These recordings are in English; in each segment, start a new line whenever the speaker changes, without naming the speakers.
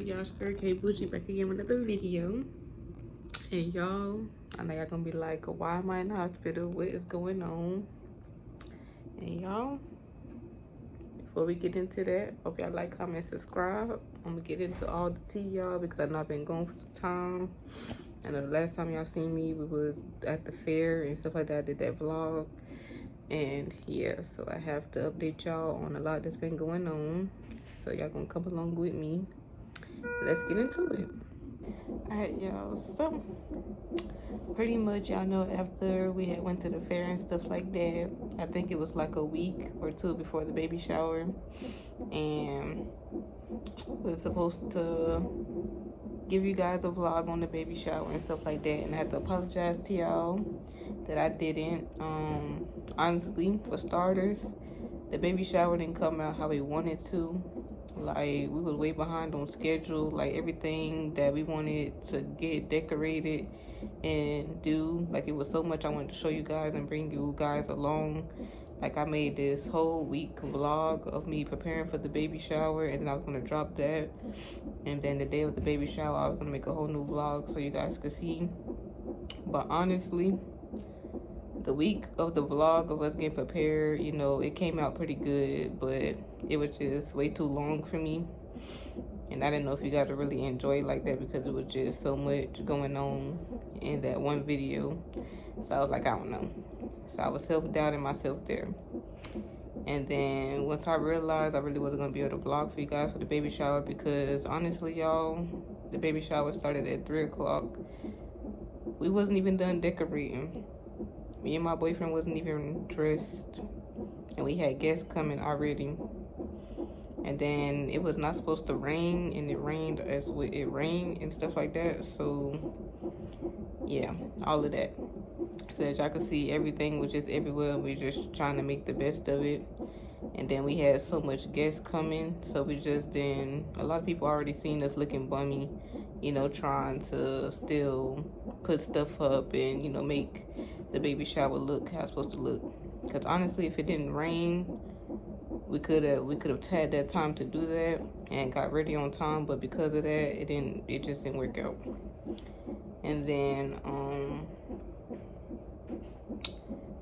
Y'all, Skirt K Bougie back again with another video. And y'all, I know y'all gonna be like, why am I in the hospital? What is going on? And y'all, before we get into that, hope y'all like, comment, subscribe. I'm gonna get into all the tea, y'all, because I know I've been gone for some time. I know the last time y'all seen me, we was at the fair and stuff like that. I did that vlog. And yeah, so I have to update y'all on a lot that's been going on. So y'all gonna come along with me. Let's get into it. Alright, y'all, so pretty much y'all know after we had went to the fair and stuff like that, I think it was like a week or two before the baby shower, and we were supposed to give you guys a vlog on the baby shower and stuff like that, and I have to apologize to y'all that I didn't. Honestly, for starters, the baby shower didn't come out how we wanted to. Like, we was way behind on schedule. Like, everything that we wanted to get decorated and do, like, it was so much I wanted to show you guys and bring you guys along. Like, I made this whole week vlog of me preparing for the baby shower, and then I was gonna drop that, and then the day of the baby shower I was gonna make a whole new vlog so you guys could see. But honestly, the week of the vlog of us getting prepared, you know, it came out pretty good, but it was just way too long for me. And I didn't know if you guys would really enjoy it like that because it was just so much going on in that one video. So I was like, I don't know. So I was self-doubting myself there. And then once I realized I really wasn't going to be able to vlog for you guys for the baby shower, because honestly, y'all, the baby shower started at 3 o'clock. We wasn't even done decorating. Me and my boyfriend wasn't even dressed, and we had guests coming already. And then it was not supposed to rain, and it rained as it rained and stuff like that. So yeah, all of that. So that y'all could see, everything was just everywhere. We just trying to make the best of it. And then we had so much guests coming, so we just didn't. A lot of people already seen us looking bummy, you know, trying to still put stuff up and, you know, make the baby shower look how it's supposed to look. Because honestly, if it didn't rain, we could have had that time to do that and got ready on time. But because of that, it just didn't work out. And then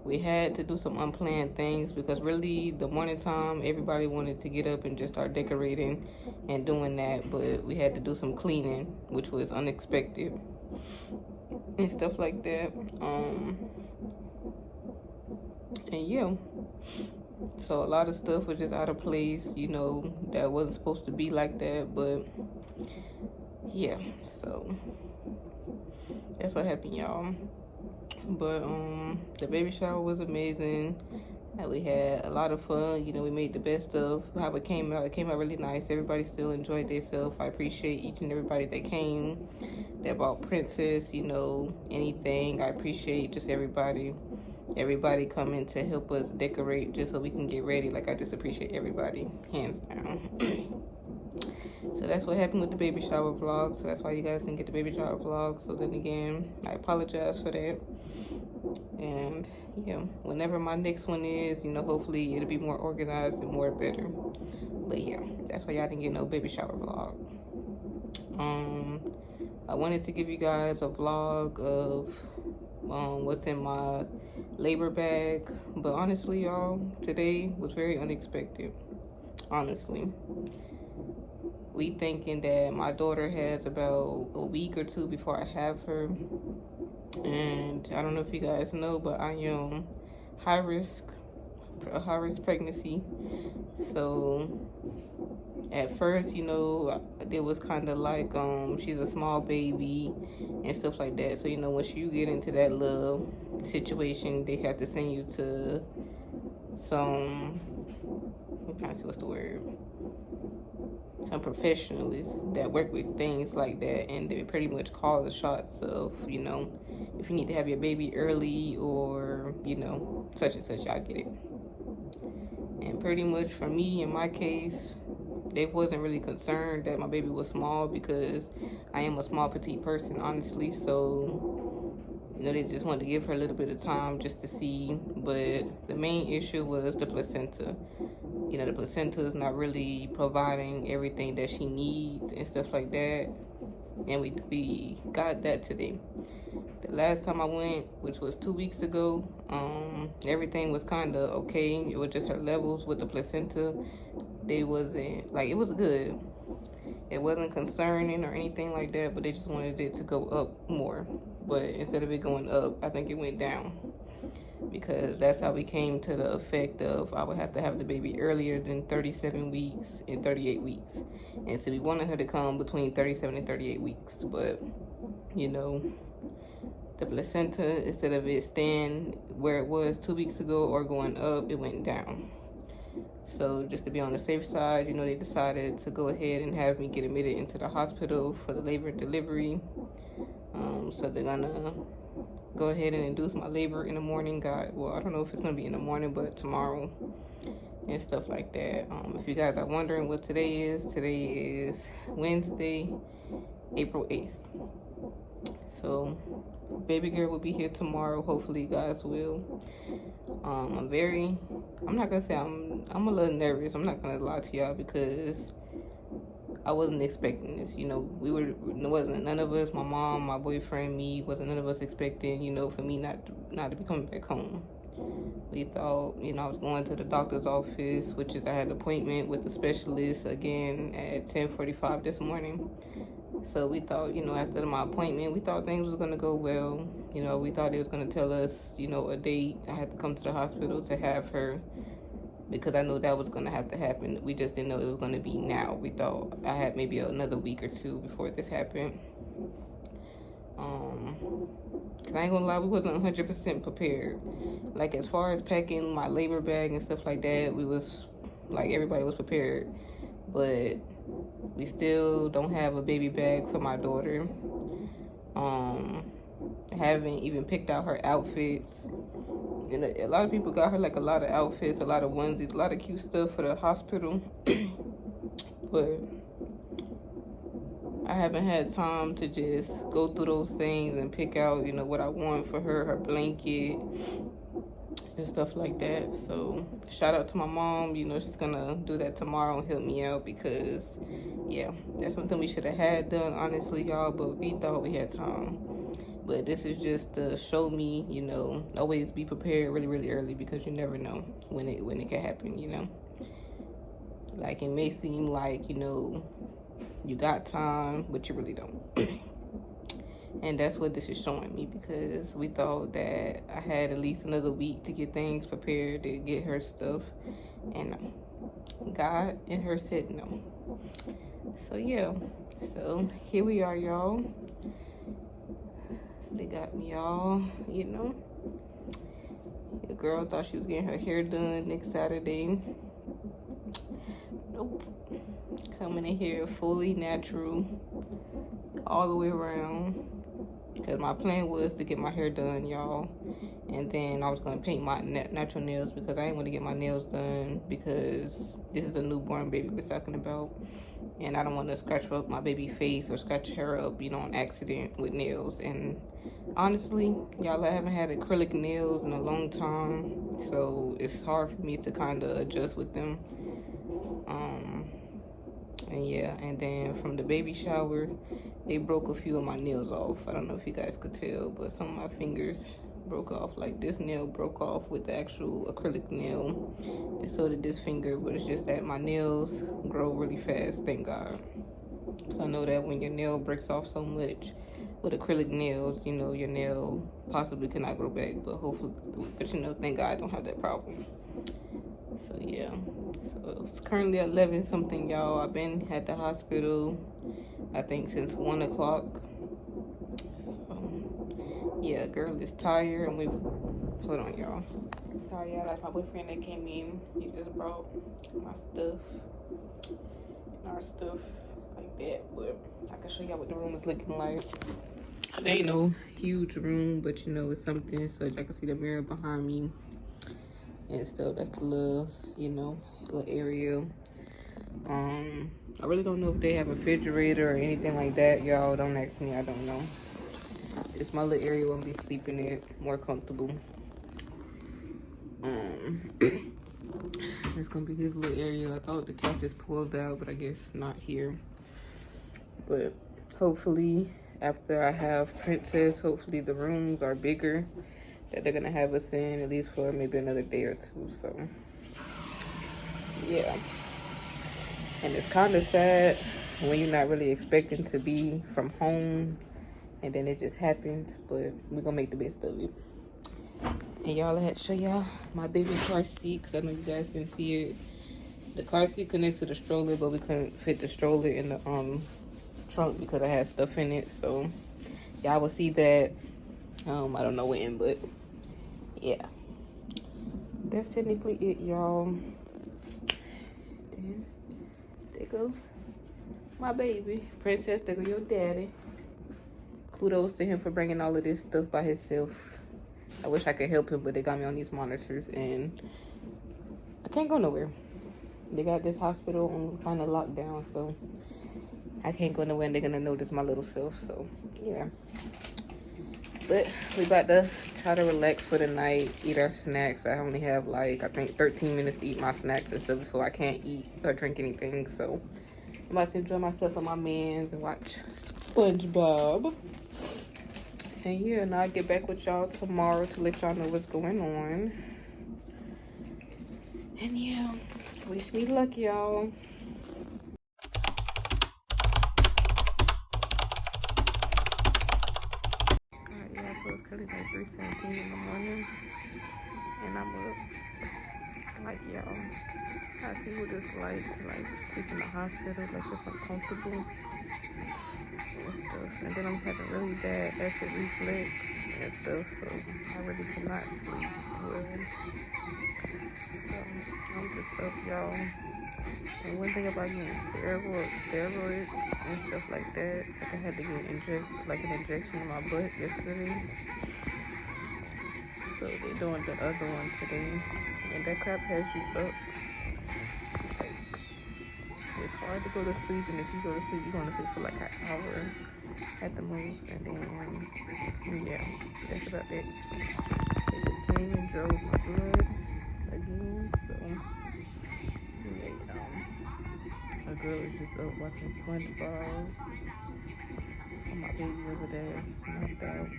we had to do some unplanned things, because really the morning time everybody wanted to get up and just start decorating and doing that, but we had to do some cleaning, which was unexpected and stuff like that. And yeah, so a lot of stuff was just out of place, you know, that wasn't supposed to be like that. But yeah, so that's what happened, y'all. But the baby shower was amazing, and we had a lot of fun. You know, we made the best of how it came out. It came out really nice. Everybody still enjoyed themselves. I appreciate each and everybody that came, that bought Princess, you know, anything. I appreciate just everybody coming to help us decorate just so we can get ready. Like, I just appreciate everybody, hands down. So that's what happened with the baby shower vlog. So that's why you guys didn't get the baby shower vlog. So then again, I apologize for that. And yeah, whenever my next one is, you know, hopefully it'll be more organized and more better. But yeah, that's why y'all didn't get no baby shower vlog. I wanted to give you guys a vlog of what's in my labor bag, but honestly, y'all, today was very unexpected. Honestly, we thinking that my daughter has about a week or two before I have her, and I don't know if you guys know, but I am a high risk pregnancy. So at first, you know, it was kind of like she's a small baby and stuff like that. So, you know, once you get into that little situation, they have to send you to some, I'm trying to see what's the word, some professionals that work with things like that, and they pretty much call the shots of, you know, if you need to have your baby early, or, you know, such and such. I get it. And pretty much for me, in my case, they wasn't really concerned that my baby was small, because I am a small petite person, honestly. So You know, they just wanted to give her a little bit of time just to see. But the main issue was the placenta. You know, the placenta is not really providing everything that she needs and stuff like that. And we got that today. The last time I went, which was 2 weeks ago, everything was kind of okay. It was just her levels with the placenta. They wasn't, like, it was good. It wasn't concerning or anything like that, but they just wanted it to go up more. But instead of it going up, I think it went down. Because that's how we came to the effect of I would have to have the baby earlier than 37 weeks and 38 weeks. And so we wanted her to come between 37 and 38 weeks. But, you know, the placenta, instead of it staying where it was 2 weeks ago or going up, it went down. So just to be on the safe side, you know, they decided to go ahead and have me get admitted into the hospital for the labor and delivery. So they're gonna go ahead and induce my labor in the morning. Well, I don't know if it's gonna be in the morning, but tomorrow and stuff like that. If you guys are wondering what today is Wednesday, April 8th. So baby girl will be here tomorrow. Hopefully you guys will. I'm not gonna say I'm a little nervous. I'm not gonna lie to y'all because I wasn't expecting this. You know, wasn't none of us, my mom, my boyfriend, me, wasn't none of us expecting, you know, for me not to be coming back home. We thought, you know, I was going to the doctor's office, which is I had an appointment with the specialist again at 10:45 this morning. So we thought, you know, after my appointment, we thought things was going to go well. You know, we thought it was going to tell us, you know, a date. I had to come to the hospital to have her because I knew that was going to have to happen. We just didn't know it was going to be now. We thought I had maybe another week or two before this happened. Cause I ain't gonna lie, we wasn't 100% prepared. Like, as far as packing my labor bag and stuff like that, we was, like, everybody was prepared. But we still don't have a baby bag for my daughter. Haven't even picked out her outfits. And a lot of people got her like a lot of outfits, a lot of onesies, a lot of cute stuff for the hospital. But I haven't had time to just go through those things and pick out, you know, what I want for her blanket and stuff like that. So shout out to my mom. You know, she's gonna do that tomorrow and help me out because, yeah, that's something we should have had done, honestly, y'all, but we thought we had time. But this is just to show me, you know, always be prepared really, really early because you never know when it can happen, you know. Like, it may seem like, you know, you got time, but you really don't. And that's what this is showing me because we thought that I had at least another week to get things prepared to get her stuff. And God and her said no. So, yeah. So, here we are, y'all. They got me all, you know. The girl thought she was getting her hair done next Saturday. Nope. Coming in here fully natural all the way around because my plan was to get my hair done, y'all, and then I was going to paint my natural nails because I didn't want to get my nails done because this is a newborn baby we're talking about, and I don't want to scratch up my baby face or scratch her up, you know, on accident with nails. And honestly, y'all, I haven't had acrylic nails in a long time, so it's hard for me to kind of adjust with them. And yeah, and then from the baby shower, they broke a few of my nails off. I don't know if you guys could tell, but some of my fingers broke off. Like, this nail broke off with the actual acrylic nail, and so did this finger, but it's just that my nails grow really fast, thank God. So I know that when your nail breaks off so much with acrylic nails, you know, your nail possibly cannot grow back, but hopefully, but you know, thank God I don't have that problem. So yeah, so it's currently 11 something, y'all. I've been at the hospital, I think, since 1 o'clock. So yeah, girl is tired, and hold on, y'all. Sorry, y'all, that's my boyfriend that came in. He just brought my stuff, our stuff like that. But I can show y'all what the room is looking like. It ain't no huge room, but you know, it's something. So y'all can see the mirror behind me and stuff. That's the little, you know, little area. I really don't know if they have a refrigerator or anything like that, y'all. Don't ask me, I don't know. It's my little area where I'm be sleeping in, more comfortable. It's gonna be his little area. I thought the couch is pulled out, but I guess not here. But hopefully, after I have Princess, hopefully the rooms are bigger that they're gonna have us in, at least for maybe another day or two. So yeah, and it's kind of sad when you're not really expecting to be from home and then it just happens, but we're gonna make the best of it. And y'all, I had to show y'all my baby car seat because I know you guys didn't see it. The car seat connects to the stroller, but we couldn't fit the stroller in the trunk because I had stuff in it. So y'all will see that. I don't know when, but yeah, that's technically it, y'all. Then there go my baby Princess. There go your daddy. Kudos to him for bringing all of this stuff by himself. I wish I could help him, but they got me on these monitors and I can't go nowhere. They got this hospital on kind of lockdown, so I can't go nowhere and they're gonna notice my little self. So yeah, but we about to try to relax for the night, eat our snacks. I only have like, I think 13 minutes to eat my snacks and stuff before I can't eat or drink anything. So I'm about to enjoy myself with my mans and watch SpongeBob. And yeah, and I'll get back with y'all tomorrow to let y'all know what's going on. And yeah, wish me luck, y'all. Alright, yeah, so it's currently like 3:17 in the morning. And I'm up. Like, y'all, I see what it's like to like sleep in the hospital, like it's uncomfortable. And then I'm having really bad acid reflux and stuff, so I really cannot sleep well. So I'm just up, y'all. And one thing about getting steroids and stuff like that, like I had to get an injection in my butt yesterday. So they're doing the other one today, and that crap has you up. Like, it's hard to go to sleep, and if you go to sleep, you're gonna sleep for like an hour at the most, and then yeah, that's about it. They just came and drove my blood again, so yeah, my girl is just up watching SpongeBob. And my baby over there knocked out.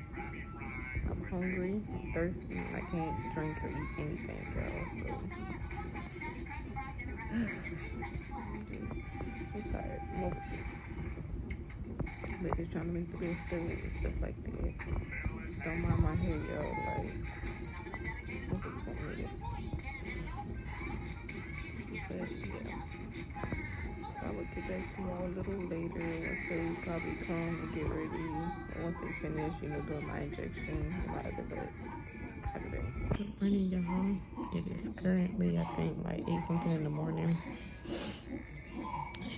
I'm hungry, thirsty, and I can't drink or eat anything, y'all. So I'm tired, mostly. But just trying to make the best of it and stuff like that. Don't mind my hair, y'all. Like, I'm just gonna with it. But yeah, so I will get back to y'all a little later once they probably come and get ready. And once they finish, doing my injection in my other butt. Good morning, y'all. It is currently, I think, like 8 something in the morning.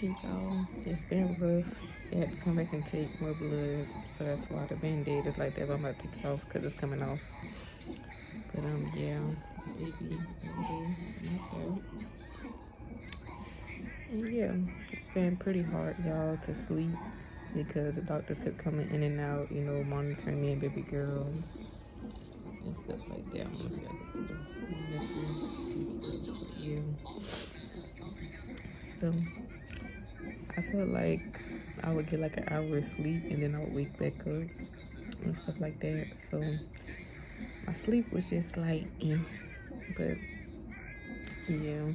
Hey, y'all, it's been rough. They had to come back and take more blood, so that's why the band-aid is like that. But I'm about to take it off because it's coming off. But yeah, baby, knocked out. And yeah, it's been pretty hard, y'all, to sleep because the doctors kept coming in and out, monitoring me and baby girl and stuff like that. I don't know if y'all can see the monitor, but yeah. So I felt like I would get like an hour of sleep and then I would wake back up and stuff like that. So my sleep was just like, but yeah.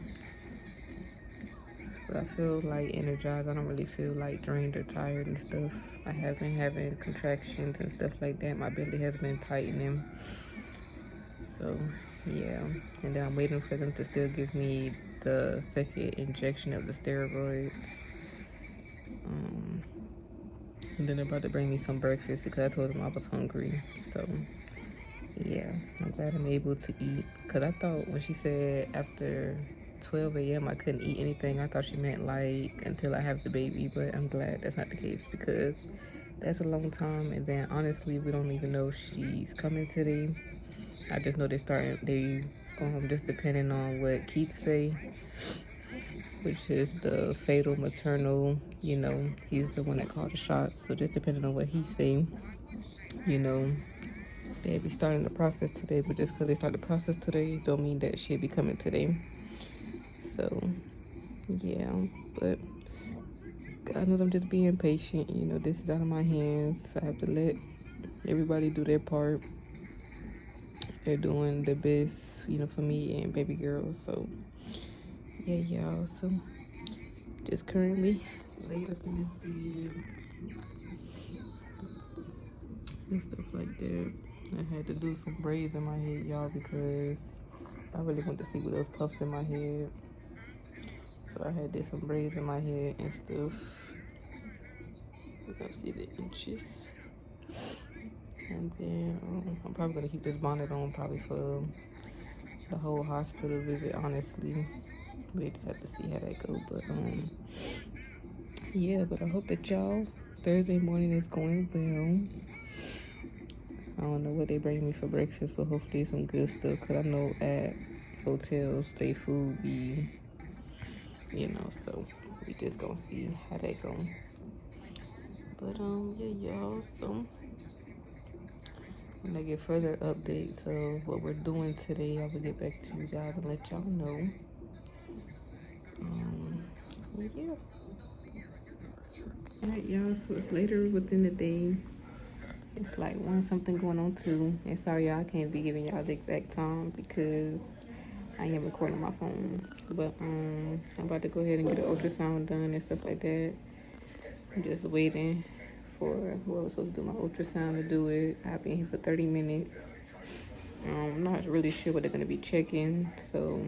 But I feel like energized. I don't really feel like drained or tired and stuff. I have been having contractions and stuff like that. My belly has been tightening. So yeah, and then I'm waiting for them to still give me the second injection of the steroids. And then they're about to bring me some breakfast because I told them I was hungry. So yeah, I'm glad I'm able to eat. Because I thought when she said after 12 a.m. I couldn't eat anything, I thought she meant like until I have the baby. But I'm glad that's not the case because that's a long time. And then honestly, we don't even know if she's coming today. I just know they just depending on what Keith say, which is the fatal maternal, he's the one that called the shots. So just depending on what he say, you know, they'll be starting the process today, but just because they start the process today don't mean that she'll be coming today. So yeah, but God knows I'm just being patient. You know, this is out of my hands. I have to let everybody do their part. They're doing the best, you know, for me and baby girl. So yeah, y'all. So just currently laid up in this bed and stuff like that. I had to do some braids in my head, y'all, because I really went to sleep with those puffs in my head. So I had did some braids in my head and stuff. You can see the inches. And then I'm probably gonna keep this bonnet on probably for the whole hospital visit, honestly. We just have to see how that go. But yeah, but I hope that y'all Thursday morning is going well. I don't know what they bring me for breakfast, but hopefully some good stuff. Cause I know at hotels they food be, you know, so we just gonna see how that go. But yeah, y'all. So when I get further updates of what we're doing today, I will get back to you guys and let y'all know. Yeah. Alright, y'all. So it's later within the day. It's like one something going on too. And sorry, y'all, I can't be giving y'all the exact time because I am recording my phone. But I'm about to go ahead and get an ultrasound done and stuff like that. I'm just waiting for whoever's supposed to do my ultrasound to do it. I've been here for 30 minutes. I'm not really sure what they're gonna be checking, so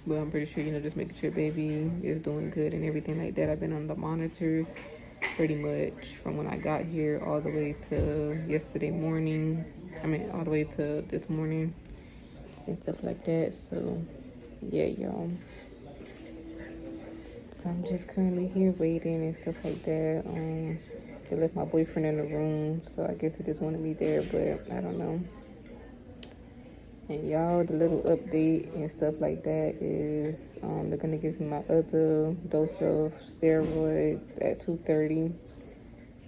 but I'm pretty sure, you know, just making sure baby is doing good and everything like that. I've been on the monitors pretty much from when I got here all the way to yesterday morning. I mean, all the way to this morning and stuff like that. So, yeah, y'all. So I'm just currently here waiting and stuff like that. They left my boyfriend in the room, so I guess he just wanted me there, but I don't know. And y'all, the little update and stuff like that is they're gonna give me my other dose of steroids at 2:30,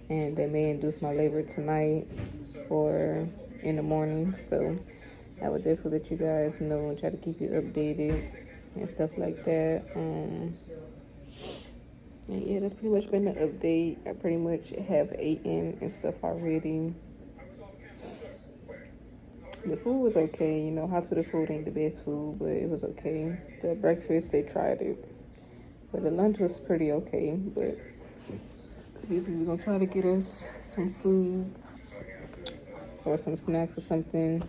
and they may induce my labor tonight or in the morning. So I would definitely let you guys know and try to keep you updated and stuff like that. And yeah, that's pretty much been the update. I pretty much have eaten and stuff already. The food was okay, you know, hospital food ain't the best food, but it was okay. The breakfast, they tried it. But the lunch was pretty okay, but excuse me, we're gonna try to get us some food or some snacks or something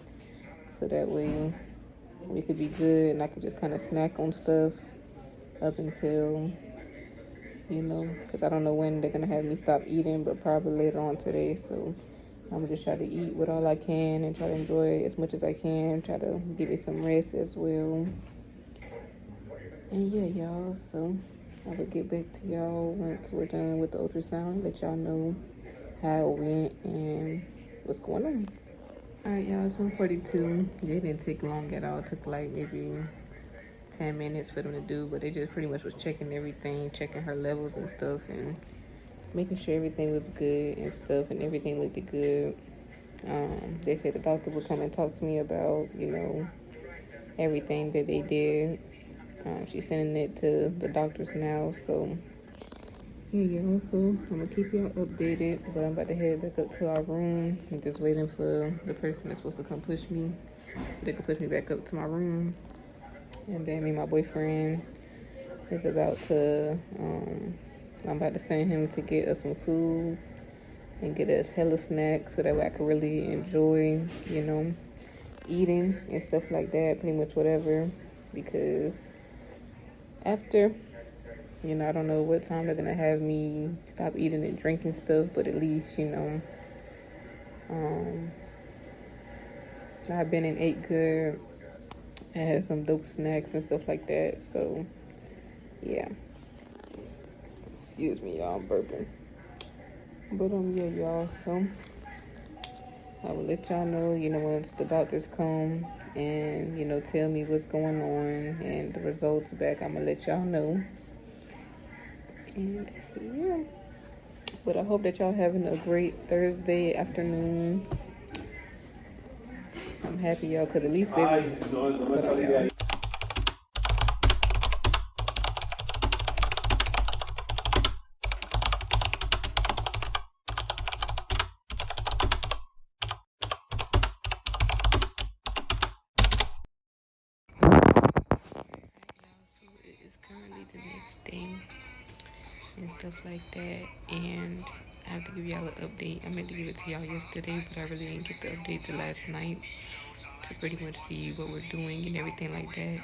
so that way we could be good and I could just kind of snack on stuff up until, you know, because I don't know when they're gonna have me stop eating, but probably later on today. So I'm gonna just try to eat what all I can and try to enjoy as much as I can. Try to give it some rest as well. And yeah, y'all. So I will get back to y'all once we're done with the ultrasound. Let y'all know how it went and what's going on. All right, y'all. It's 1:42. It didn't take long at all. It took like maybe 10 minutes for them to do, but they just pretty much was checking everything, checking her levels and stuff, and making sure everything was good and stuff, and everything looked good. They said the doctor would come and talk to me about, you know, everything that they did. She's sending it to the doctors now, so yeah, y'all. So I'm gonna keep y'all updated, but I'm about to head back up to our room. I'm just waiting for the person that's supposed to come push me, so they can push me back up to my room. And then me and my boyfriend is about to. I'm about to send him to get us some food and get us hella snacks so that way I can really enjoy, you know, eating and stuff like that, pretty much whatever. Because after, you know, I don't know what time they're gonna have me stop eating and drinking stuff, but at least, you know, I've been and ate good. I had some dope snacks and stuff like that. So yeah. Excuse me, y'all, I'm burping. But yeah, y'all, so I will let y'all know, you know, once the doctors come and, you know, tell me what's going on and the results back, I'm gonna let y'all know. And yeah, But I hope that y'all having a great Thursday afternoon. I'm happy, y'all, because at least baby. Hold on, y'all. It is currently the next day and stuff like that, and I have to give y'all an update. I meant to give it to y'all yesterday, but I really didn't get the update till last night to pretty much see what we're doing and everything like that.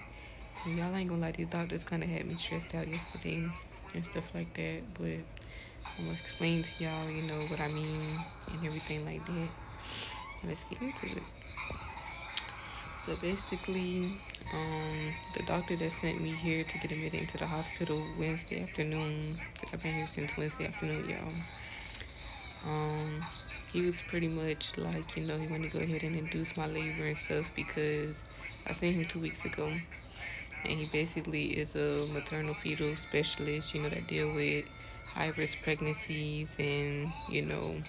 And y'all ain't gonna lie, these doctors kind of had me stressed out yesterday and stuff like that, but I'm gonna explain to y'all, you know, what I mean and everything like that. Let's get into it. So basically, the doctor that sent me here to get admitted into the hospital Wednesday afternoon, I've been here since Wednesday afternoon, y'all. He was pretty much like, you know, he wanted to go ahead and induce my labor and stuff because I seen him 2 weeks ago. And he basically is a maternal fetal specialist, you know, that deal with high risk pregnancies and, you know,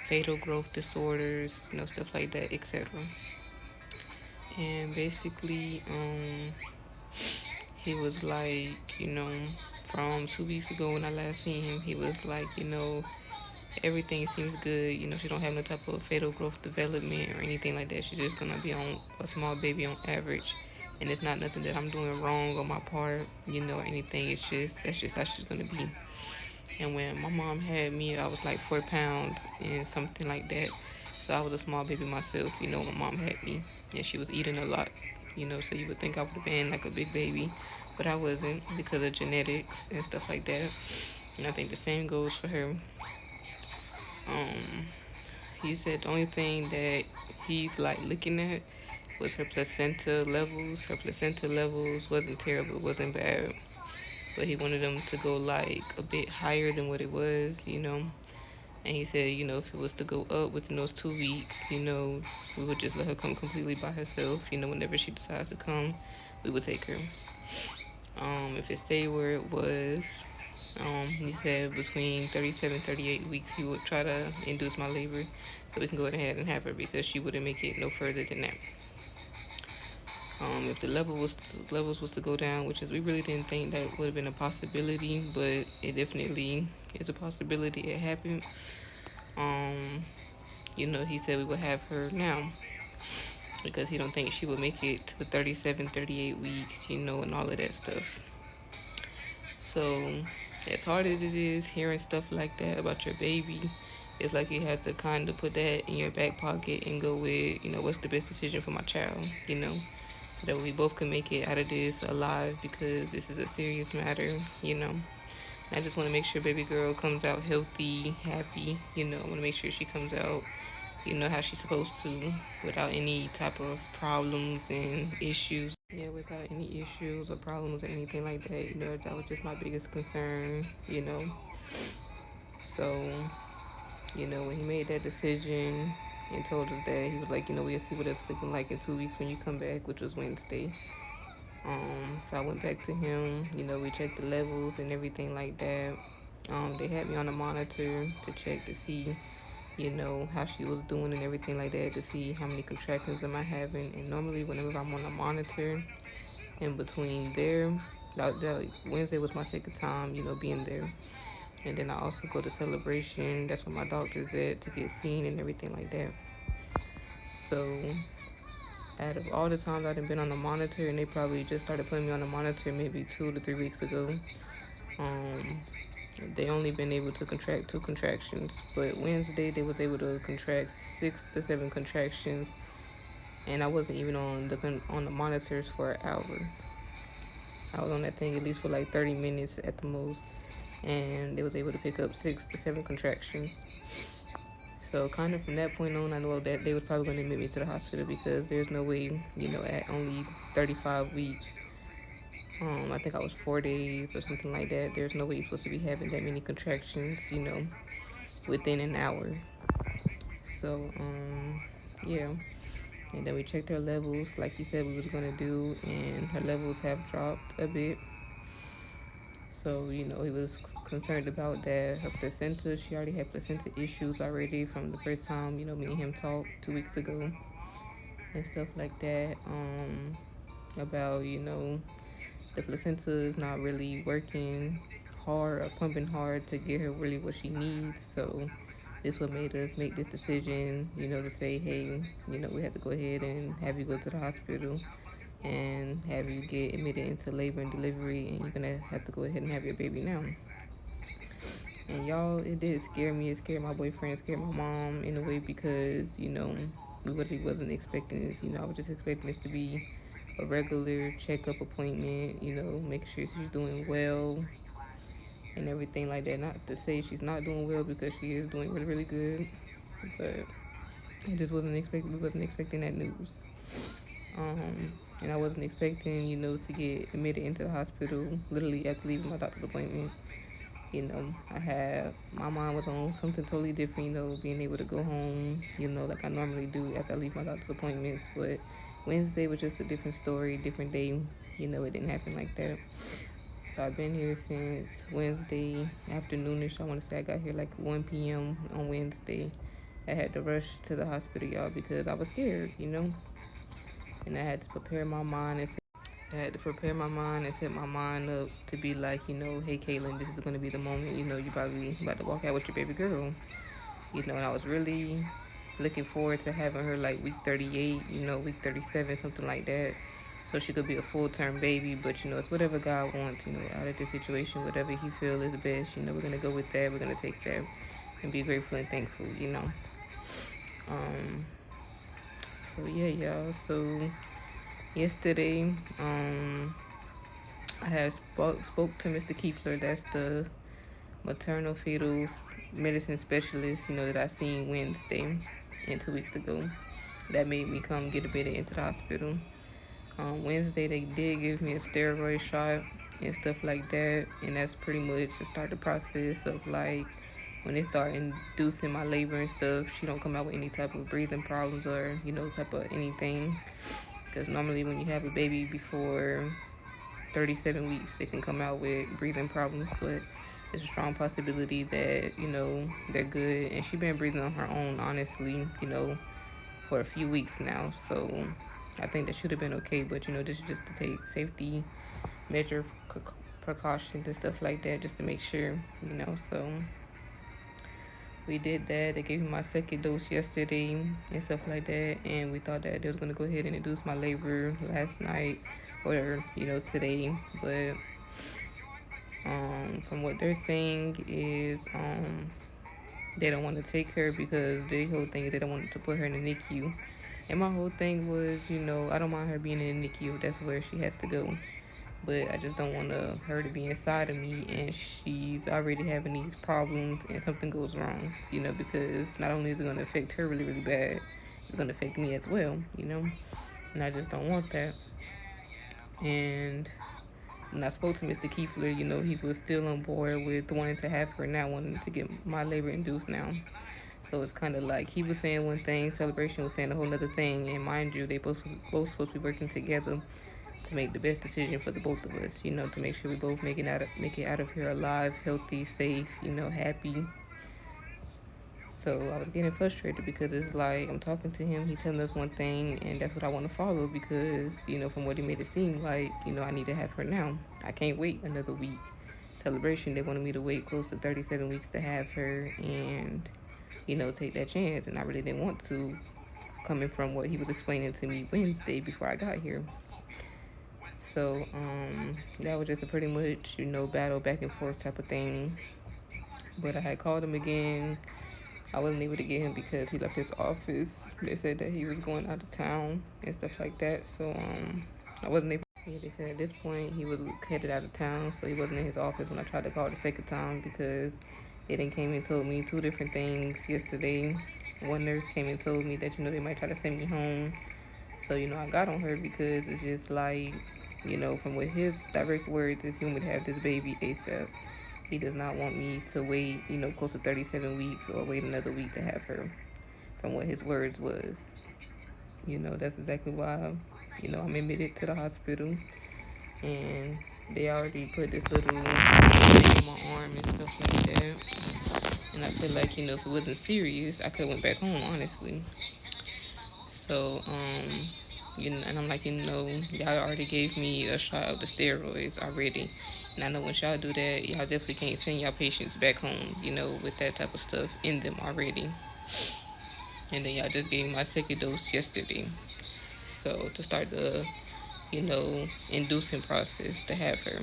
fatal growth disorders, you know, stuff like that, etc. And basically, he was like, you know, from 2 weeks ago when I last seen him, he was like, you know, everything seems good. You know, she don't have no type of fatal growth development or anything like that. She's just gonna be on a small baby on average. And it's not nothing that I'm doing wrong on my part, you know, or anything. It's just, that's just how she's gonna be. And when my mom had me, I was like 4 pounds and something like that. So I was a small baby myself, you know, when my mom had me. And she was eating a lot, you know, so you would think I would have been like a big baby. But I wasn't because of genetics and stuff like that. And I think the same goes for her. He said the only thing that he's like looking at was her placenta levels. Her placenta levels wasn't terrible, wasn't bad, but he wanted them to go like a bit higher than what it was, you know. And he said, you know, if it was to go up within those 2 weeks, you know, we would just let her come completely by herself. You know, whenever she decides to come, we would take her. If it stayed where it was, he said between 37 and 38 weeks, he would try to induce my labor so we can go ahead and have her because she wouldn't make it no further than that. If the levels was to go down, which is we really didn't think that would have been a possibility, but it definitely is a possibility. It happened. You know, he said we would have her now because he don't think she would make it to the 37, 38 weeks, you know, and all of that stuff. So as hard as it is hearing stuff like that about your baby, it's like you have to kind of put that in your back pocket and go with, you know, what's the best decision for my child, you know, so that we both can make it out of this alive because this is a serious matter, you know. I just want to make sure baby girl comes out healthy, happy, you know. I want to make sure she comes out, you know, how she's supposed to without any type of problems and issues. Yeah, without any issues or problems or anything like that, you know, that was just my biggest concern, you know. So, you know, when he made that decision and told us that, he was like, you know, we'll see what it's looking like in 2 weeks when you come back, which was Wednesday. So I went back to him, you know, we checked the levels and everything like that. They had me on a monitor to check to see, you know, how she was doing and everything like that, to see how many contractions am I having. And normally whenever I'm on a monitor, in between there, that Wednesday was my second time, you know, being there. And then I also go to Celebration. That's where my doctor's at to get seen and everything like that. So out of all the times I've been on the monitor, and they probably just started putting me on the monitor maybe 2 to 3 weeks ago, they only been able to contract 2 contractions. But Wednesday they was able to contract 6 to 7 contractions, and I wasn't even on the monitors for an hour. I was on that thing at least for like 30 minutes at the most, and they was able to pick up 6 to 7 contractions. So kind of from that point on, I know that they was probably going to admit me to the hospital because there's no way, you know, at only 35 weeks, I think I was 4 days or something like that, there's no way you're supposed to be having that many contractions, you know, within an hour. So, yeah. And then we checked her levels like he said we was going to do, and her levels have dropped a bit. So, you know, he was concerned about that. Her placenta, she already had placenta issues already from the first time, you know, me and him talked 2 weeks ago and stuff like that. About, you know, the placenta is not really working hard or pumping hard to get her really what she needs. So this what made us make this decision, you know, to say, hey, you know, we have to go ahead and have you go to the hospital and have you get admitted into labor and delivery, and you're gonna have to go ahead and have your baby now. And y'all, it did scare me. It scared my boyfriend, it scared my mom in a way because, you know, we really wasn't expecting this. You know, I was just expecting this to be a regular checkup appointment, you know, making sure she's doing well and everything like that. Not to say she's not doing well, because she is doing really, really good, but I just wasn't expecting, we wasn't expecting that news. And I wasn't expecting, you know, to get admitted into the hospital literally after leaving my doctor's appointment. You know, my mind was on something totally different, you know, being able to go home, you know, like I normally do after I leave my doctor's appointments. But Wednesday was just a different story, different day. You know, it didn't happen like that. So I've been here since Wednesday afternoonish. I want to say I got here like 1 p.m. on Wednesday. I had to rush to the hospital, y'all, because I was scared, you know. And I had to prepare my mind and set my mind up to be like, you know, hey, Caitlin, this is going to be the moment, you know, you probably about to walk out with your baby girl. You know, and I was really looking forward to having her like week 38, you know, week 37, something like that. So she could be a full-term baby, but, you know, it's whatever God wants, you know, out of this situation, whatever he feels is best. You know, we're going to go with that. We're going to take that and be grateful and thankful, you know. Um, so, yeah, y'all. So, yesterday, I had spoke to Mr. Kiefler. That's the maternal fetal medicine specialist, you know, that I seen Wednesday and 2 weeks ago. That made me come get admitted into the hospital. Wednesday they did give me a steroid shot and stuff like that, and that's pretty much to start the process of like when they start inducing my labor and stuff, she don't come out with any type of breathing problems or, you know, type of anything. Because normally when you have a baby before 37 weeks, they can come out with breathing problems, but it's a strong possibility that, you know, they're good. And she's been breathing on her own, honestly, you know, for a few weeks now. So I think that should have been okay, but, you know, this is just to take safety measure precautions and stuff like that, just to make sure, you know. So we did that. They gave me my second dose yesterday and stuff like that, and we thought that they was gonna go ahead and induce my labor last night or, you know, today. But from what they're saying is they don't want to take her because the whole thing is they don't want to put her in the NICU. And my whole thing was, you know, I don't mind her being in the NICU. That's where she has to go. But I just don't want her to be inside of me and she's already having these problems and something goes wrong, you know, because not only is it going to affect her really, really bad, it's going to affect me as well, you know. And I just don't want that. And when I spoke to Mr. Kiefler, you know, he was still on board with wanting to have her now, wanting to get my labor induced now. So it's kind of like he was saying one thing, Celebration was saying a whole other thing, and mind you, they both supposed to be working together to make the best decision for the both of us. You know, to make sure we both make it out of here alive, healthy, safe, you know, happy. So I was getting frustrated because it's like I'm talking to him, he telling us one thing, and that's what I want to follow because, you know, from what he made it seem like, you know, I need to have her now. I can't wait another week. Celebration, they wanted me to wait close to 37 weeks to have her and, you know, take that chance, and I really didn't want to, coming from what he was explaining to me Wednesday before I got here. So that was just a pretty much, you know, battle back and forth type of thing. But I had called him again. I wasn't able to get him because he left his office. They said that he was going out of town and stuff like that. So I wasn't able. Yeah, they said at this point he was headed out of town, so he wasn't in his office when I tried to call the second time because they then came and told me two different things yesterday. One nurse came and told me that, you know, they might try to send me home. So, you know, I got on her because it's just like, you know, from what his direct words is, he want me to have this baby ASAP. He does not want me to wait, you know, close to 37 weeks or wait another week to have her, from what his words was. You know, that's exactly why, you know, I'm admitted to the hospital. And they already put this little thing on my arm and stuff like that. And I feel like, you know, if it wasn't serious, I could have went back home, honestly. So, you know, and I'm like, you know, y'all already gave me a shot of the steroids already. And I know once y'all do that, y'all definitely can't send y'all patients back home, you know, with that type of stuff in them already. And then y'all just gave me my second dose yesterday. So to start the, you know, inducing process to have her.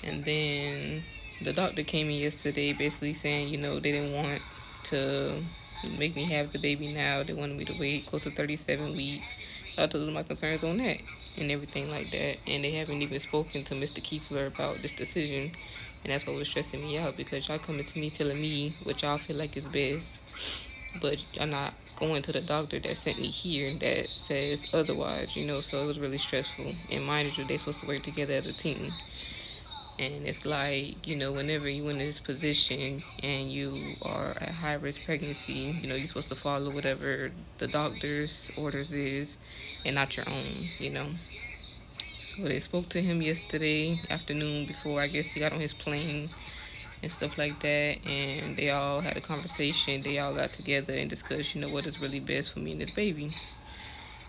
And then the doctor came in yesterday basically saying, you know, they didn't want to make me have the baby now. They wanted me to wait close to 37 weeks. So I told them my concerns on that and everything like that. And they haven't even spoken to Mr. Kiefler about this decision. And that's what was stressing me out, because y'all coming to me telling me what y'all feel like is best, but y'all not going to the doctor that sent me here that says otherwise, you know. So it was really stressful. And mind you, they're supposed to work together as a team. And it's like, you know, whenever you're in this position and you are at high risk pregnancy, you know, you're supposed to follow whatever the doctor's orders is and not your own, you know. So they spoke to him yesterday afternoon before I guess he got on his plane and stuff like that. And they all had a conversation. They all got together and discussed, you know, what is really best for me and this baby.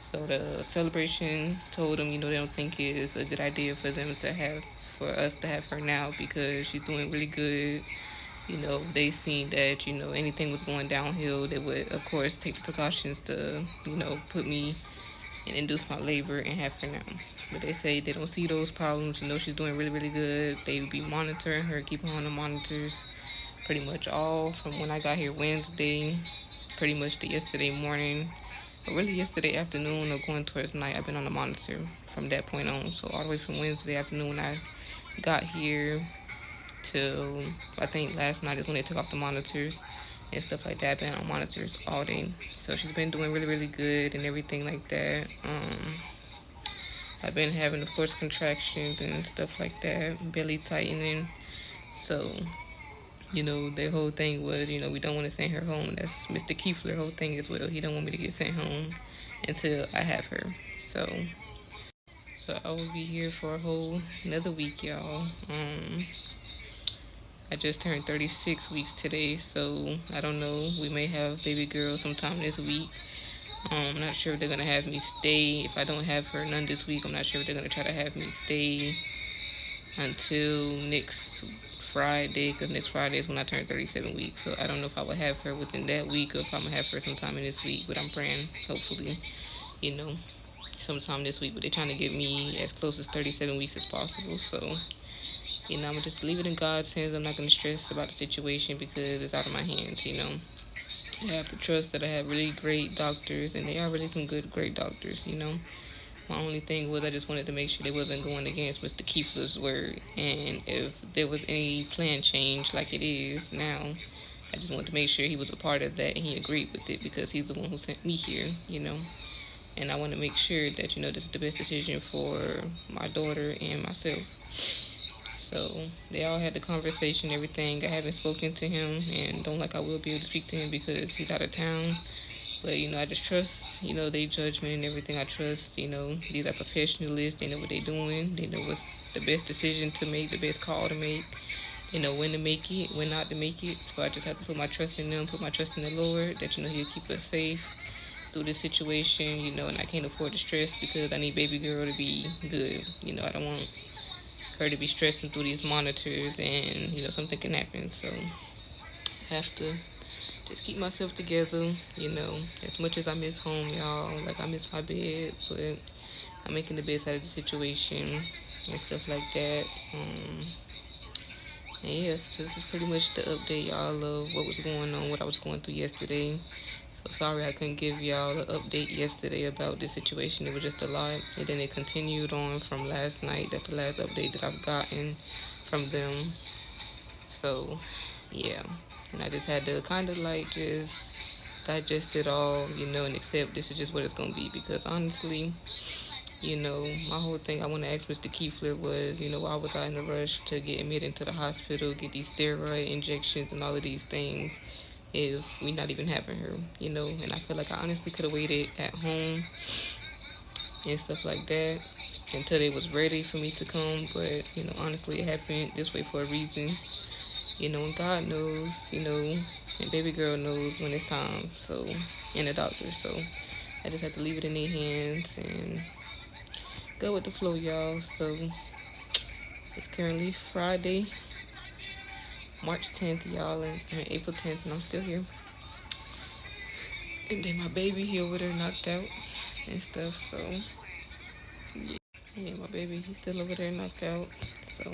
So the celebration told them, you know, they don't think it is a good idea for us to have her now, because she's doing really good. You know, they seen that, you know, anything was going downhill, they would, of course, take the precautions to, you know, put me and induce my labor and have her now. But they say they don't see those problems. You know, she's doing really, really good. They would be monitoring her, keeping her on the monitors pretty much all from when I got here Wednesday, pretty much to yesterday morning. But really yesterday afternoon or going towards night, I've been on the monitor from that point on. So all the way from Wednesday afternoon when I got here till I think last night is when they took off the monitors and stuff like that. I've been on monitors all day. So she's been doing really, really good and everything like that. I've been having, of course, contractions and stuff like that, belly tightening. So, you know, their whole thing was, you know, we don't want to send her home. That's Mr. Kiefler's whole thing as well. He don't want me to get sent home until I have her. So I will be here for a whole another week, y'all. I just turned 36 weeks today, so I don't know. We may have baby girl sometime this week. I'm not sure if they're going to have me stay. If I don't have her none this week, I'm not sure if they're going to try to have me stay until next Friday, because next Friday is when I turn 37 weeks. So I don't know if I will have her within that week or if I'm going to have her sometime in this week. But I'm praying, hopefully, you know, sometime this week. But they're trying to get me as close as 37 weeks as possible. So, you know, I'm going to just leave it in God's hands. I'm not going to stress about the situation because it's out of my hands, you know. I have to trust that I have really great doctors, and they are really some great doctors, you know. My only thing was I just wanted to make sure they wasn't going against Mr. Kiefler's word. And if there was any plan change like it is now, I just wanted to make sure he was a part of that and he agreed with it, because he's the one who sent me here, you know. And I want to make sure that, you know, this is the best decision for my daughter and myself. So they all had the conversation, everything. I haven't spoken to him and don't like I will be able to speak to him because he's out of town. But, you know, I just trust, you know, their judgment and everything. I trust, you know, these are professionals. They know what they're doing. They know what's the best decision to make, the best call to make. They know when to make it, when not to make it. So I just have to put my trust in them, put my trust in the Lord, that, you know, he'll keep us safe through this situation, you know. And I can't afford to stress because I need baby girl to be good. You know, I don't want her to be stressing through these monitors and, you know, something can happen. So I have to just keep myself together, you know. As much as I miss home, y'all, like I miss my bed, but I'm making the best out of the situation and stuff like that. And yes, this is pretty much the update, y'all, of what was going on, what I was going through yesterday. So sorry I couldn't give y'all an update yesterday about this situation. It was just a lot. And then it continued on from last night. That's the last update that I've gotten from them. So, yeah. And I just had to kind of like just digest it all, you know, and accept this is just what it's going to be. Because honestly, you know, my whole thing I want to ask Mr. Kiefler was, you know, why was I in a rush to get admitted into the hospital, get these steroid injections and all of these things if we're not even having her, you know. And I feel like I honestly could have waited at home and stuff like that. until they was ready for me to come. But, you know, honestly, it happened this way for a reason. You know, and God knows, you know, and baby girl knows when it's time. So, and the doctor. So, I just have to leave it in their hands and go with the flow, y'all. So, it's currently Friday, March 10th, y'all, and April 10th, and I'm still here. And then my baby, he over there knocked out and stuff. So, yeah, my baby, he's still over there knocked out. So,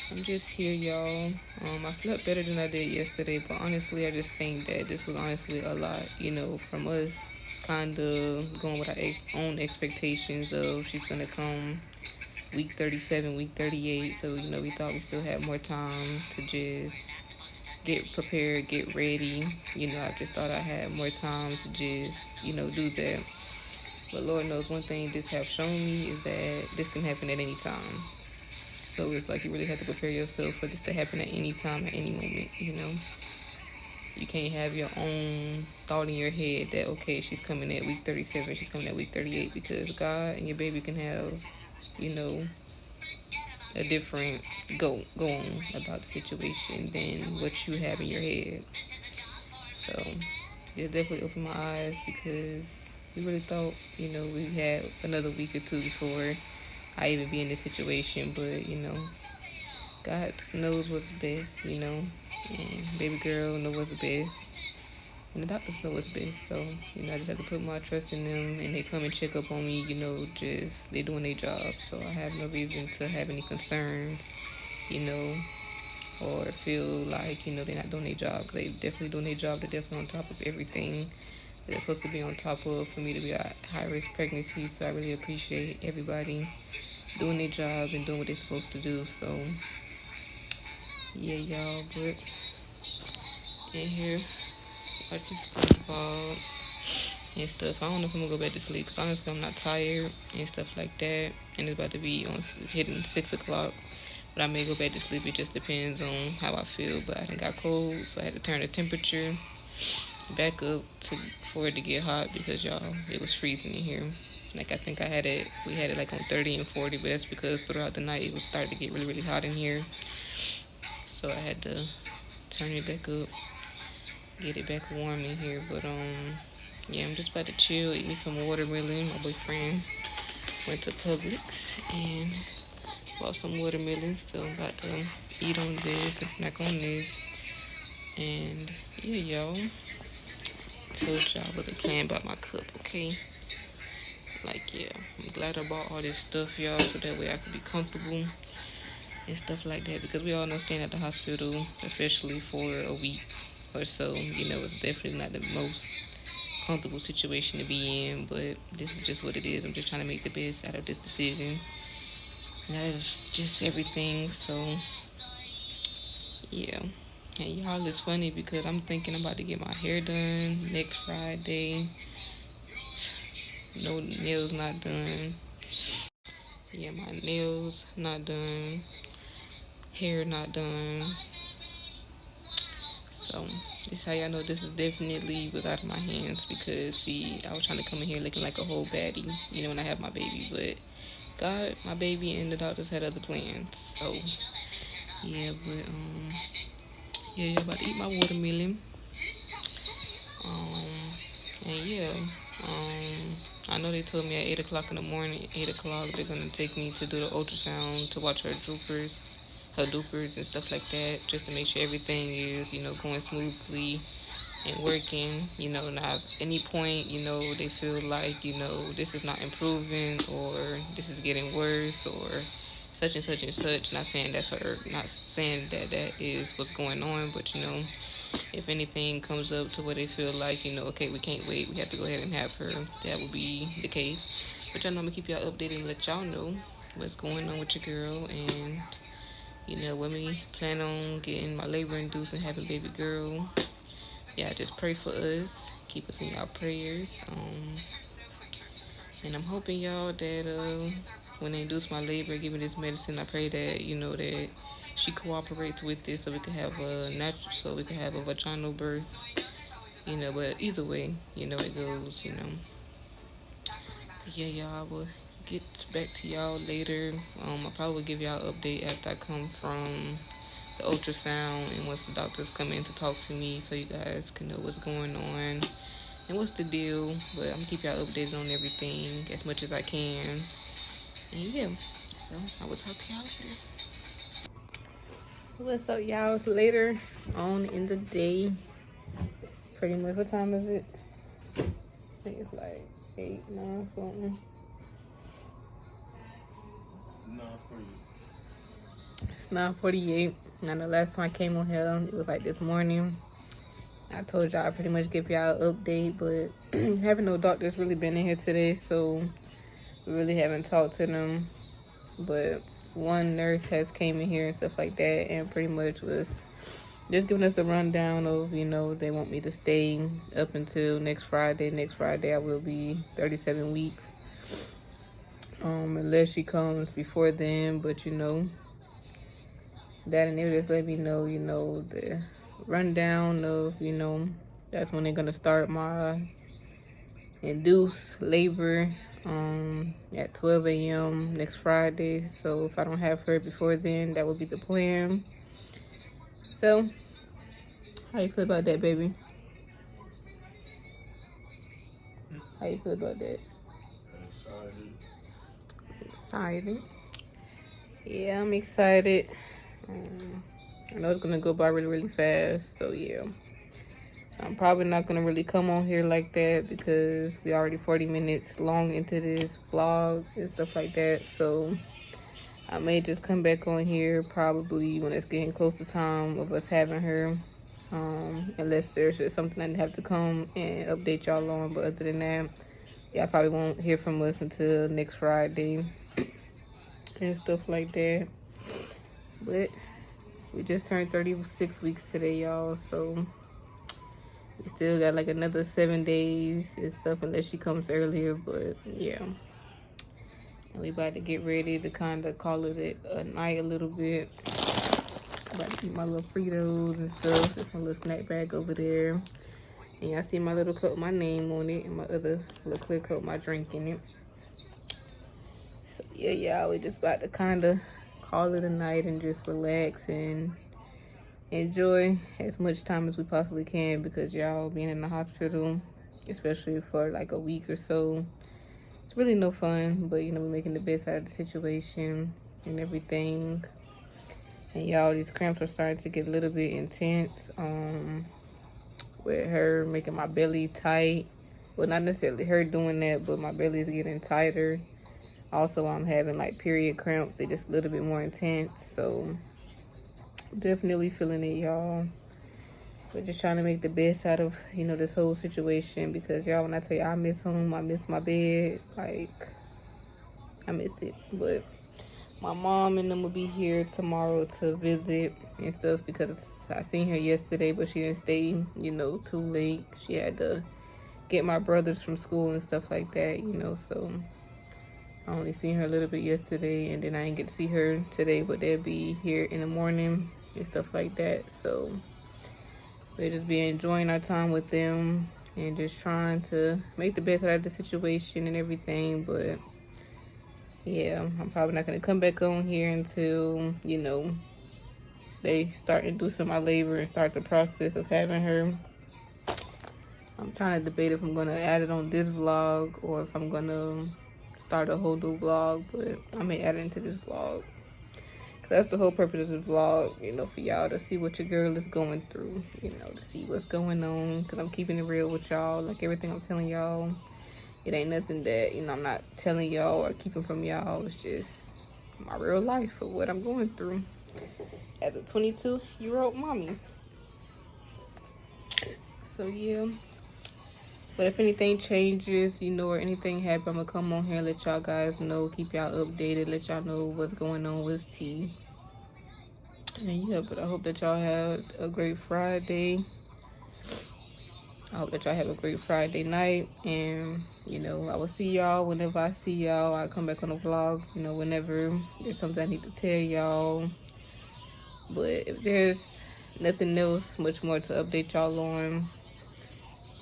I'm just here, y'all. I slept better than I did yesterday, but honestly, I just think that this was honestly a lot, you know, from us kind of going with our own expectations of she's going to come week 37, week 38. So, you know, we thought we still had more time to just get prepared, get ready. You know, I just thought I had more time to just, you know, do that. But Lord knows one thing this have shown me is that this can happen at any time. So it's like you really have to prepare yourself for this to happen at any time, at any moment, you know. You can't have your own thought in your head that, okay, she's coming at week 37, she's coming at week 38, because God and your baby can have, you know, a different go on about the situation than what you have in your head. So it definitely opened my eyes, because we really thought, you know, we had another week or two before I even be in this situation. But, you know, God knows what's best, you know, and baby girl knows what's best, and the doctors know what's best. So, you know, I just have to put my trust in them, and they come and check up on me, you know, just they doing their job. So I have no reason to have any concerns, you know, or feel like, you know, they're not doing their job, because they definitely doing their job. They're definitely on top of everything that they're supposed to be on top of for me to be a high-risk pregnancy. So I really appreciate everybody doing their job and doing what they're supposed to do. So yeah, y'all, but in here I just SpongeBob and stuff. I don't know if I'm gonna go back to sleep, because honestly I'm not tired and stuff like that, and it's about to be on hitting 6 o'clock. But I may go back to sleep. It just depends on how I feel. But I done got cold, so I had to turn the temperature back up for it to get hot, because y'all, it was freezing in here. Like, I think we had it like on 30 and 40, but that's because throughout the night it was starting to get really, really hot in here. So I had to turn it back up, get it back warm in here. But yeah, I'm just about to chill, eat me some watermelon. My boyfriend went to Publix and bought some watermelon, so I'm about to eat on this and snack on this. And yeah, y'all, told y'all I wasn't playing about my cup, okay? Like, yeah, I'm glad I bought all this stuff, y'all, so that way I could be comfortable and stuff like that, because we all know staying at the hospital, especially for a week or so, you know, it's definitely not the most comfortable situation to be in. But this is just what it is. I'm just trying to make the best out of this decision. And that is just everything. So yeah, and y'all, it's funny because I'm thinking I'm about to get my hair done next Friday. No, nails not done. Yeah, my nails not done, hair not done. So this is how y'all know this is definitely was out of my hands, because see, I was trying to come in here looking like a whole baddie, you know, when I have my baby. But God, my baby and the doctors had other plans. So yeah, but yeah, y'all about to eat my watermelon. And yeah, I know they told me at 8 o'clock in the morning, 8 o'clock, they're going to take me to do the ultrasound to watch her dupers and stuff like that, just to make sure everything is, you know, going smoothly and working. You know, not at any point, you know, they feel like, you know, this is not improving or this is getting worse or such and such and such. Not saying that's her, not saying that that is what's going on, but, you know, if anything comes up to where they feel like, you know, okay, we can't wait, we have to go ahead and have her, that will be the case. But y'all know I'm going to keep y'all updated and let y'all know what's going on with your girl. And, you know, when we plan on getting my labor induced and having baby girl, yeah, just pray for us. Keep us in y'all prayers. And I'm hoping, y'all, that when they induce my labor, give me this medicine, I pray that, you know, that she cooperates with this, so we can have a vaginal birth, you know. But either way, you know, it goes, you know. But yeah, y'all, I will get back to y'all later. I'll probably give y'all an update after I come from the ultrasound and once the doctors come in to talk to me, so you guys can know what's going on and what's the deal. But I'm gonna keep y'all updated on everything as much as I can. And yeah, so I will talk to y'all later. So what's up, y'all? It's later on in the day. Pretty much, what time is it? I think it's like 8, 9 something. 9:48. It's 9:48. And the last time I came on here, it was like this morning. I told y'all I pretty much give y'all an update, but having no doctors really been in here today, so we really haven't talked to them. But one nurse has came in here and stuff like that, and pretty much was just giving us the rundown of, you know, they want me to stay up until next Friday. Next Friday I will be 37 weeks. Unless she comes before then, but you know, that, and they just let me know, you know, the rundown of, you know, that's when they're gonna start my induced labor at 12 a.m. next Friday. So if I don't have her before then, that would be the plan. So how you feel about that, baby? How you feel about that? Excited. Yeah, I'm excited. I know it's gonna go by really fast, so yeah. So I'm probably not gonna really come on here like that because we already 40 minutes long into this vlog and stuff like that. So I may just come back on here probably when it's getting close to time of us having her. Unless there's just something I have to come and update y'all on. But other than that, y'all probably won't hear from us until next Friday and stuff like that. But we just turned 36 weeks today, y'all, so we still got like another 7 days and stuff unless she comes earlier. But yeah, and we about to get ready to kind of call it a night a little bit. About to eat my little Fritos and stuff. There's my little snack bag over there, and y'all see my little cup with my name on it, and my other little clear cup with my drink in it. So yeah, y'all, we just about to kind of call it a night and just relax and enjoy as much time as we possibly can, because y'all being in the hospital, especially for like a week or so, it's really no fun. But you know, we're making the best out of the situation and everything. And y'all, these cramps are starting to get a little bit intense, with her making my belly tight. Well, not necessarily her doing that, but my belly is getting tighter. Also, I'm having like period cramps. They're just a little bit more intense. So definitely feeling it, y'all. We're just trying to make the best out of, you know, this whole situation, because y'all, when I tell you I miss home, I miss my bed, like I miss it. But my mom and them will be here tomorrow to visit and stuff, because I seen her yesterday, but she didn't stay, you know, too late. She had to get my brothers from school and stuff like that, you know. So I only seen her a little bit yesterday, and then I didn't get to see her today, but they'll be here in the morning and stuff like that. So we'll just be enjoying our time with them and just trying to make the best out of the situation and everything. But yeah, I'm probably not going to come back on here until, you know, they start inducing my labor and start the process of having her. I'm trying to debate if I'm going to add it on this vlog or if I'm going to start a whole new vlog, but I may add it into this vlog. That's the whole purpose of this vlog, you know, for y'all to see what your girl is going through, you know, to see what's going on, because I'm keeping it real with y'all. Like, everything I'm telling y'all, it ain't nothing that, you know, I'm not telling y'all or keeping from y'all. It's just my real life of what I'm going through as a 22-year-old mommy. So yeah, but if anything changes, you know, or anything happen, I'm gonna come on here and let y'all guys know, keep y'all updated, let y'all know what's going on with T. And yeah, but I hope that y'all had a great Friday. I hope that y'all have a great Friday night. And, you know, I will see y'all whenever I see y'all. I'll come back on the vlog, you know, whenever there's something I need to tell y'all. But if there's nothing else much more to update y'all on,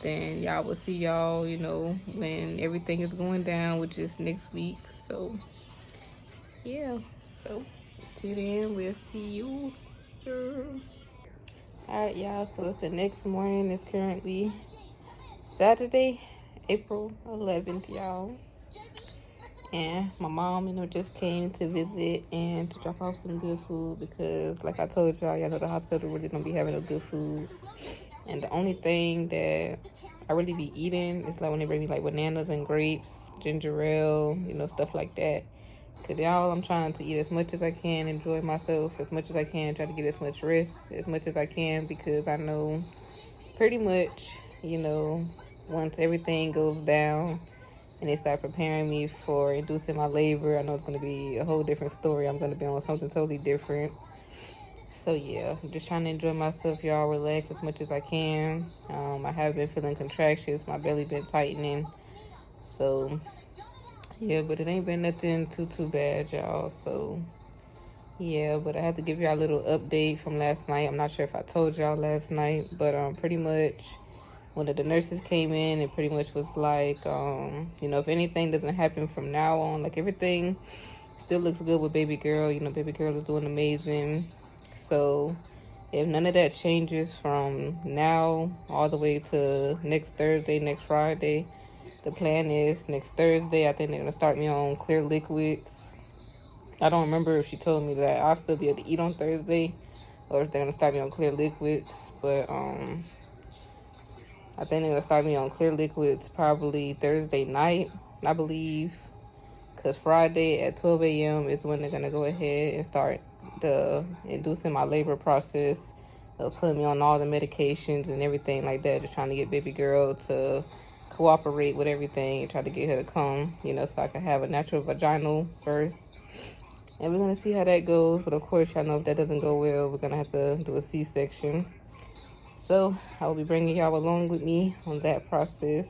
then y'all will see y'all, you know, when everything is going down, which is next week. So yeah, so till then, we'll see you here. All right, y'all, so it's the next morning. It's currently Saturday, April 11th, y'all. And my mom, you know, just came to visit and to drop off some good food because, like I told y'all, y'all know the hospital really don't be having no good food. And the only thing that I really be eating is like when they bring me like bananas and grapes, ginger ale, you know, stuff like that. Because y'all, I'm trying to eat as much as I can, enjoy myself as much as I can, try to get as much rest as much as I can, because I know pretty much, you know, once everything goes down and they start preparing me for inducing my labor, I know it's going to be a whole different story. I'm going to be on something totally different. So yeah, I'm just trying to enjoy myself, y'all, relax as much as I can. I have been feeling contractions, my belly been tightening. So yeah, but it ain't been nothing too bad, y'all. So yeah, but I had to give y'all a little update from last night. I'm not sure if I told y'all last night, but pretty much one of the nurses came in and pretty much was like, you know, if anything doesn't happen from now on, like everything still looks good with baby girl. You know, baby girl is doing amazing. So if none of that changes from now all the way to next Thursday, next Friday, the plan is next Thursday, I think they're going to start me on clear liquids. I don't remember if she told me that I'll still be able to eat on Thursday or if they're going to start me on clear liquids. But I think they're going to start me on clear liquids probably Thursday night, I believe. Because Friday at 12 a.m. is when they're going to go ahead and start inducing my labor process of putting me on all the medications and everything like that. Just trying to get baby girl to cooperate with everything and try to get her to come, you know, so I can have a natural vaginal birth. And we're going to see how that goes. But of course, y'all know if that doesn't go well, we're going to have to do a C-section. So I will be bringing y'all along with me on that process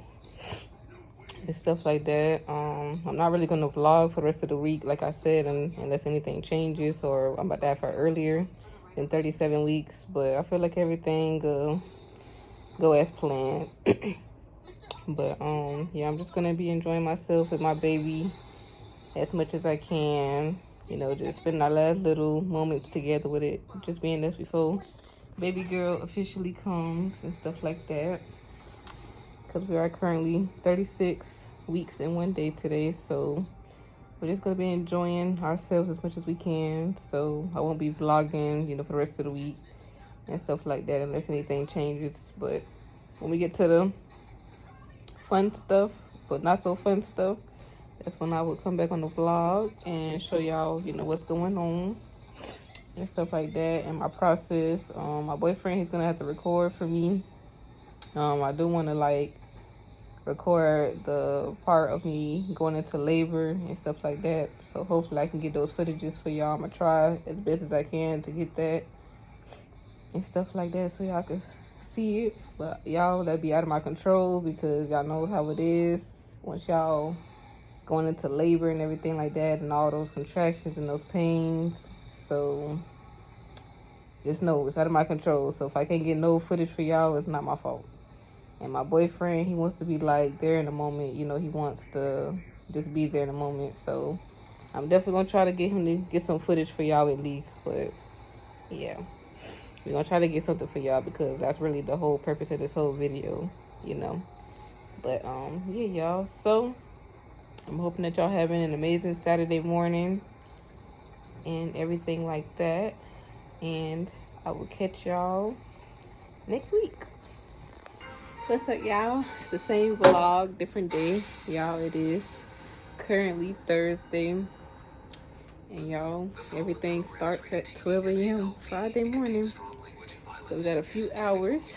and stuff like that. I'm not really going to vlog for the rest of the week, like I said, unless anything changes or I'm about to have her earlier than 37 weeks. But I feel like everything go as planned. But yeah, I'm just going to be enjoying myself with my baby as much as I can. You know, just spending our last little moments together with it, just being this before baby girl officially comes and stuff like that. Because we are currently 36 weeks and 1 day today. So we're just going to be enjoying ourselves as much as we can. So I won't be vlogging, you know, for the rest of the week and stuff like that unless anything changes. But when we get to the fun stuff, but not so fun stuff, that's when I will come back on the vlog and show y'all, you know, what's going on and stuff like that and my process. My boyfriend, he's going to have to record for me. I do want to, like, record the part of me going into labor and stuff like that. So hopefully I can get those footages for y'all. I'm going to try as best as I can to get that and stuff like that so y'all can see it. But y'all, that'd be out of my control because y'all know how it is once y'all going into labor and everything like that and all those contractions and those pains. So just know it's out of my control. So if I can't get no footage for y'all, it's not my fault. And my boyfriend, he wants to be like there in the moment. You know, he wants to just be there in the moment. So I'm definitely going to try to get him to get some footage for y'all at least. But yeah, we're going to try to get something for y'all because that's really the whole purpose of this whole video, you know. But yeah, y'all. So I'm hoping that y'all having an amazing Saturday morning and everything like that. And I will catch y'all next week. What's up, y'all? It's the same vlog, different day. Y'all, it is currently Thursday. And y'all, everything starts at 12 a.m. Friday morning. So we got a few hours.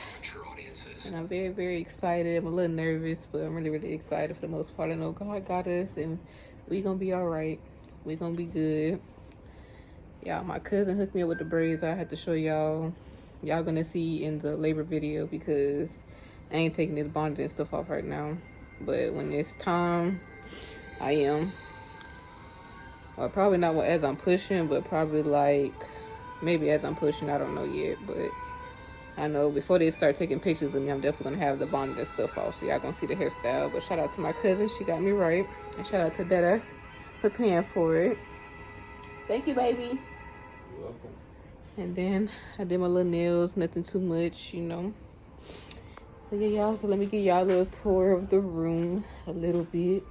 And I'm very, very excited. I'm a little nervous, but I'm really, really excited for the most part. I know God got us and we gonna be all right. We gonna be good. Y'all, my cousin hooked me up with the braids. I had to show y'all. Y'all gonna see in the labor video because I ain't taking this bondage and stuff off right now. But when it's time, I am. Well, probably not as I'm pushing, but probably like maybe as I'm pushing. I don't know yet, but I know before they start taking pictures of me, I'm definitely gonna have the bonnet and stuff off, so y'all gonna see the hairstyle. But shout out to my cousin, she got me right. And shout out to Dada for paying for it. Thank you, baby.
You're welcome.
And then I did my little nails, nothing too much, you know. So yeah, y'all, so let me give y'all a little tour of the room a little bit.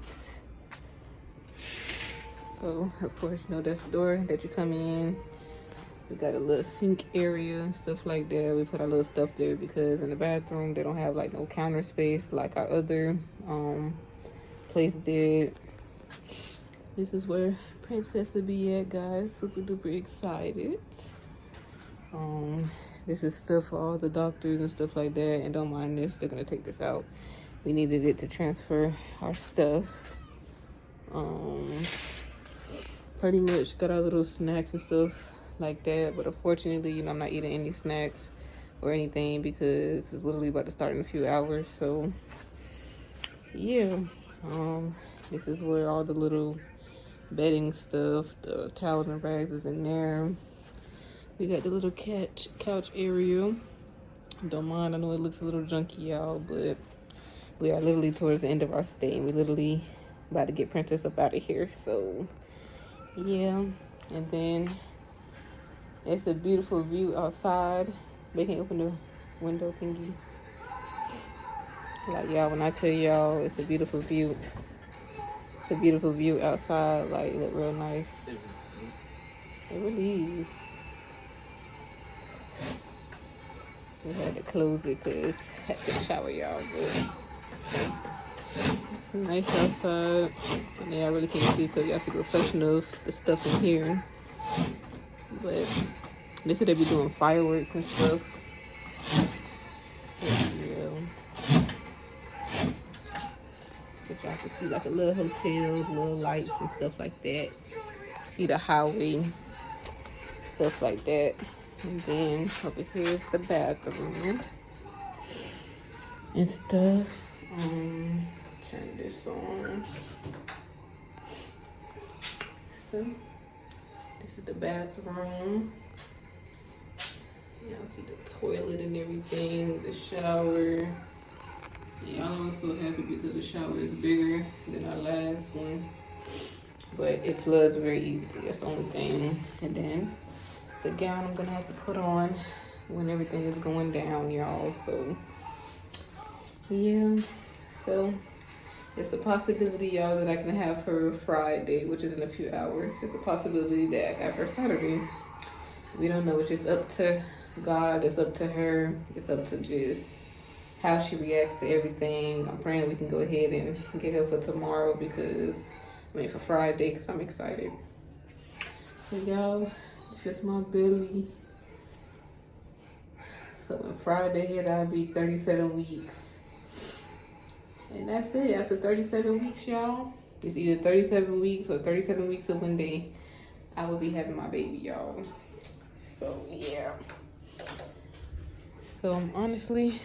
So, of course, you know, that's the door that you come in. We got a little sink area and stuff like that. We put our little stuff there because in the bathroom, they don't have, like, no counter space like our other place did. This is where Princess will be at, guys. Super duper excited. This is stuff for all the doctors and stuff like that. And don't mind this, they're going to take this out. We needed it to transfer our stuff. Pretty much got our little snacks and stuff like that, but unfortunately, you know, I'm not eating any snacks or anything because it's literally about to start in a few hours. So yeah, this is where all the little bedding stuff, the towels and rags is in there. We got the little couch area. Don't mind, I know it looks a little junky, y'all, but we are literally towards the end of our stay. We literally about to get Princess up out of here. So yeah, and then it's a beautiful view outside. They can open the window thingy. Like, y'all, when I tell y'all it's a beautiful view, it's a beautiful view outside. Like, it look real nice. It really is. We had to close it because I had to shower, y'all, but it's nice outside. And then I really can't see because y'all see the reflection of the stuff in here. But they said they be doing fireworks and stuff. So, yeah. But y'all can see like a little hotels, little lights and stuff like that. See the highway, stuff like that. And then over here is the bathroom and stuff. Turn this on. So this is the bathroom. Y'all see the toilet and everything, the shower. Y'all was so happy because the shower is bigger than our last one. But it floods very easily, that's the only thing. And then the gown I'm gonna have to put on when everything is going down, y'all. So yeah, so it's a possibility, y'all, that I can have her Friday, which is in a few hours. It's a possibility that I can have her Saturday. We don't know. It's just up to God. It's up to her. It's up to just how she reacts to everything. I'm praying we can go ahead and get her for tomorrow for Friday, because I'm excited. So, y'all, it's just my belly. So when Friday hit, I'll be 37 weeks. And that's it. After 37 weeks, y'all, it's either 37 weeks or 37 weeks of when I will be having my baby, y'all. So, yeah. So, I'm honestly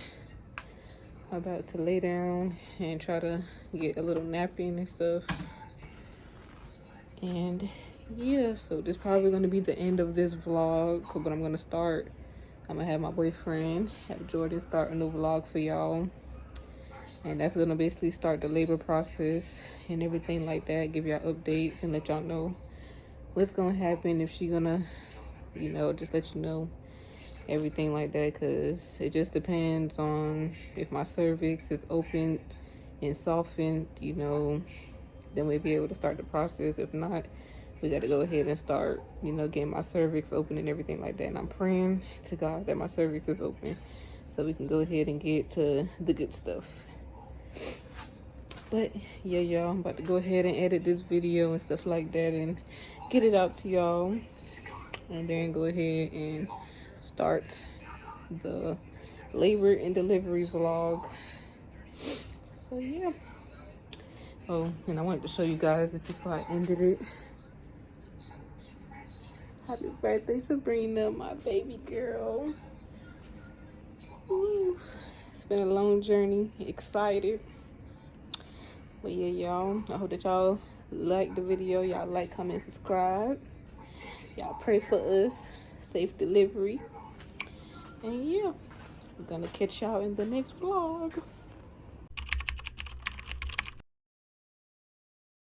about to lay down and try to get a little nap in and stuff. And, yeah, so this is probably going to be the end of this vlog. But I'm going to have my boyfriend, have Jordan start a new vlog for y'all. And that's going to basically start the labor process and everything like that. Give y'all updates and let y'all know what's going to happen, if she going to, you know, just let you know everything like that. Because it just depends on if my cervix is opened and softened, you know, then we'll be able to start the process. If not, we got to go ahead and start, you know, getting my cervix open and everything like that. And I'm praying to God that my cervix is open so we can go ahead and get to the good stuff. But yeah, y'all, I'm about to go ahead and edit this video and stuff like that and get it out to y'all, and then go ahead and start the labor and delivery vlog. So yeah. Oh, and I wanted to show you guys this before I ended it. Happy birthday, Sabrina, my baby girl. Ooh, it's been a long journey. Excited. But yeah, y'all, I hope that y'all like the video. Y'all like, comment, subscribe. Y'all pray for us. Safe delivery. And yeah, I'm gonna catch y'all in the next vlog.